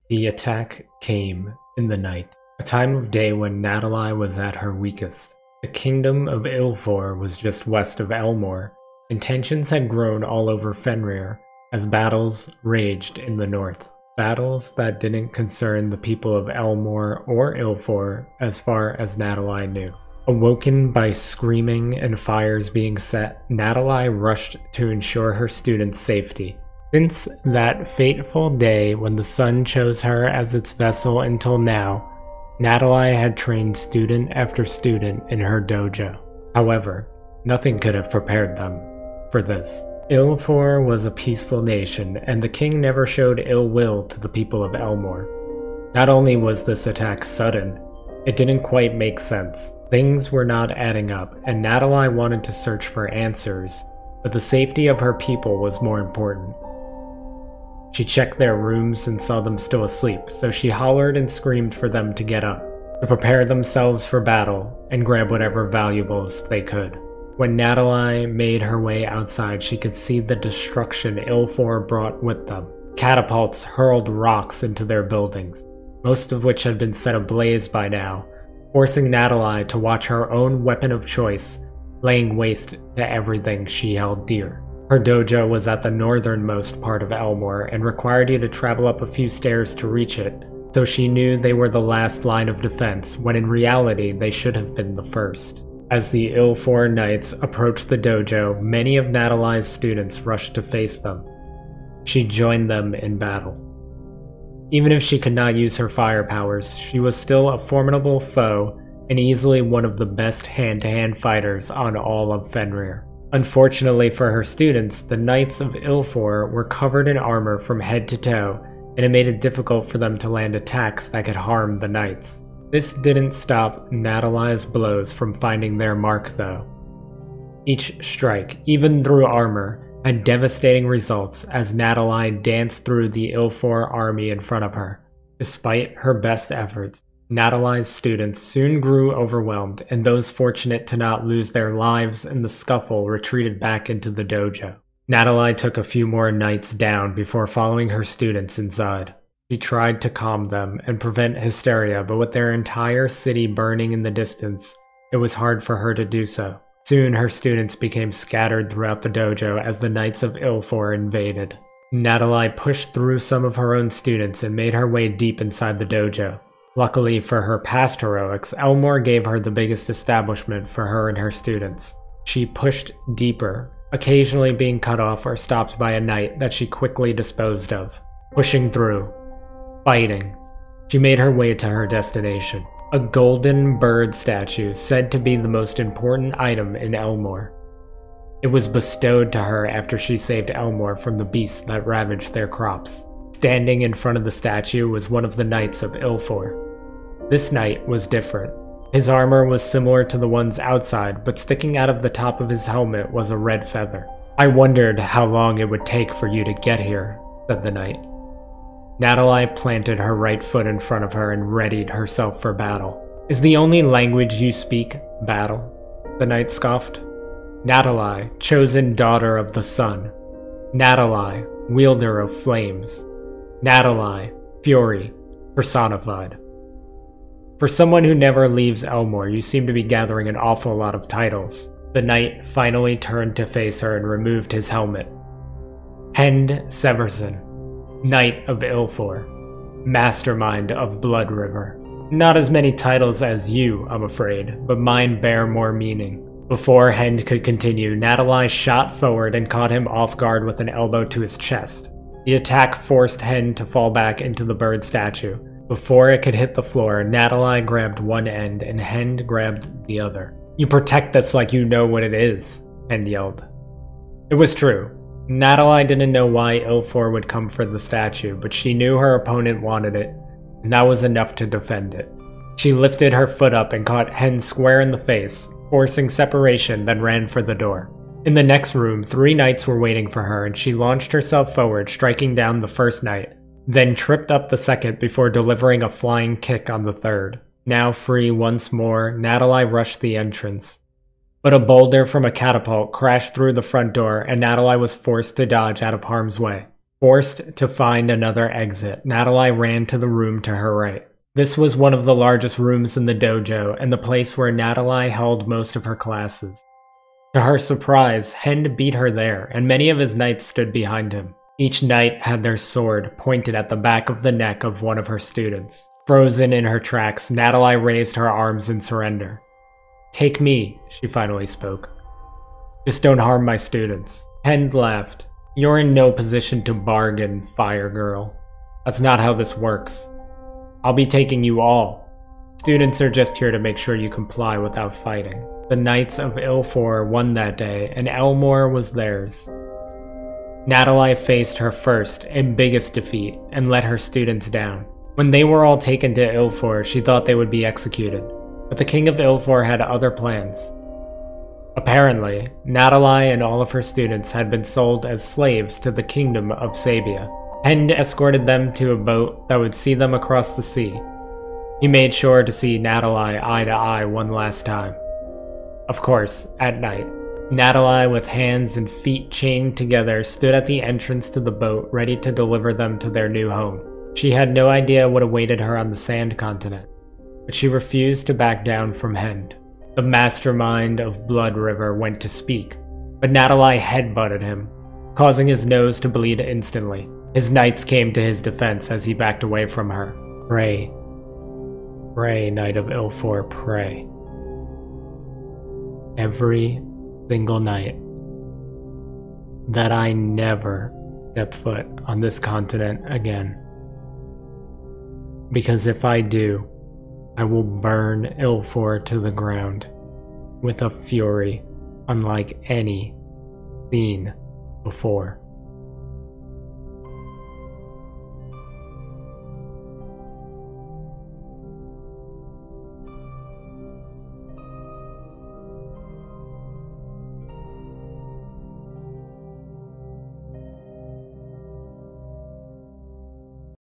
The attack came in the night, a time of day when Natalai was at her weakest. The kingdom of Ilfor was just west of Elmore, and tensions had grown all over Fenrir as battles raged in the north. Battles that didn't concern the people of Elmore or Ilfor as far as Natalai knew. Awoken by screaming and fires being set, Natalai rushed to ensure her students' safety. Since that fateful day when the sun chose her as its vessel until now, Natalai had trained student after student in her dojo. However, nothing could have prepared them for this. Ilfor was a peaceful nation, and the king never showed ill will to the people of Elmore. Not only was this attack sudden, it didn't quite make sense. Things were not adding up, and Natalai wanted to search for answers, but the safety of her people was more important. She checked their rooms and saw them still asleep, so she hollered and screamed for them to get up, to prepare themselves for battle, and grab whatever valuables they could. When Natalai made her way outside, she could see the destruction Ilfor brought with them. Catapults hurled rocks into their buildings, most of which had been set ablaze by now, forcing Natalai to watch her own weapon of choice, laying waste to everything she held dear. Her dojo was at the northernmost part of Elmore and required you to travel up a few stairs to reach it, so she knew they were the last line of defense, when in reality they should have been the first. As the Ilfor knights approached the dojo, many of Natalai's students rushed to face them. She joined them in battle. Even if she could not use her fire powers, she was still a formidable foe and easily one of the best hand-to-hand fighters on all of Fenrir. Unfortunately for her students, the Knights of Ilfor were covered in armor from head to toe, and it made it difficult for them to land attacks that could harm the Knights. This didn't stop Natalai's blows from finding their mark though. Each strike, even through armor, had devastating results as Natalai danced through the Ilfor army in front of her. Despite her best efforts, Natalai's students soon grew overwhelmed, and those fortunate to not lose their lives in the scuffle retreated back into the dojo. Natalai took a few more knights down before following her students inside. She tried to calm them and prevent hysteria, but with their entire city burning in the distance, it was hard for her to do so. Soon her students became scattered throughout the dojo as the Knights of Ilfor invaded. Natalai pushed through some of her own students and made her way deep inside the dojo. Luckily for her past heroics, Elmore gave her the biggest establishment for her and her students. She pushed deeper, occasionally being cut off or stopped by a knight that she quickly disposed of. Pushing through. Fighting. She made her way to her destination. A golden bird statue said to be the most important item in Elmore. It was bestowed to her after she saved Elmore from the beasts that ravaged their crops. Standing in front of the statue was one of the Knights of Ilfor. This knight was different. His armor was similar to the ones outside, but sticking out of the top of his helmet was a red feather. "I wondered how long it would take for you to get here," said the knight. Natalai planted her right foot in front of her and readied herself for battle. "Is the only language you speak battle?" the knight scoffed. "Natalai, chosen daughter of the sun. Natalai, wielder of flames. Natalai, fury, personified. For someone who never leaves Elmore, you seem to be gathering an awful lot of titles." The knight finally turned to face her and removed his helmet. "Hend Severson, Knight of Ilfor, Mastermind of Blood River. Not as many titles as you, I'm afraid, but mine bear more meaning." Before Hend could continue, Natalai shot forward and caught him off guard with an elbow to his chest. The attack forced Hend to fall back into the bird statue. Before it could hit the floor, Natalai grabbed one end and Hend grabbed the other. "You protect this like you know what it is," Hend yelled. It was true. Natalai didn't know why Ilfor would come for the statue, but she knew her opponent wanted it, and that was enough to defend it. She lifted her foot up and caught Hend square in the face, forcing separation, then ran for the door. In the next room, 3 knights were waiting for her, and she launched herself forward, striking down the first knight, then tripped up the second before delivering a flying kick on the third. Now free once more, Natalai rushed the entrance. But a boulder from a catapult crashed through the front door, and Natalai was forced to dodge out of harm's way. Forced to find another exit, Natalai ran to the room to her right. This was one of the largest rooms in the dojo and the place where Natalai held most of her classes. To her surprise, Hend beat her there, and many of his knights stood behind him. Each knight had their sword pointed at the back of the neck of one of her students. Frozen in her tracks, Natalai raised her arms in surrender. "Take me," she finally spoke. "Just don't harm my students." Hend laughed. "You're in no position to bargain, Fire Girl. That's not how this works. I'll be taking you all. Students are just here to make sure you comply without fighting." The Knights of Ilfor won that day, and Elmore was theirs. Natalai faced her first and biggest defeat, and let her students down. When they were all taken to Ilfor, she thought they would be executed, but the King of Ilfor had other plans. Apparently, Natalai and all of her students had been sold as slaves to the Kingdom of Sabia. Hend escorted them to a boat that would see them across the sea. He made sure to see Natalai eye to eye one last time. Of course, at night. Natalai, with hands and feet chained together, stood at the entrance to the boat, ready to deliver them to their new home. She had no idea what awaited her on the Sand Continent, but she refused to back down from Hend. The mastermind of Blood River went to speak, but Natalai headbutted him, causing his nose to bleed instantly. His knights came to his defense as he backed away from her. "Pray. Pray, Knight of Ilfor, pray." Every single night that I never step foot on this continent again. Because if I do, I will burn Ilfor to the ground with a fury unlike any seen before.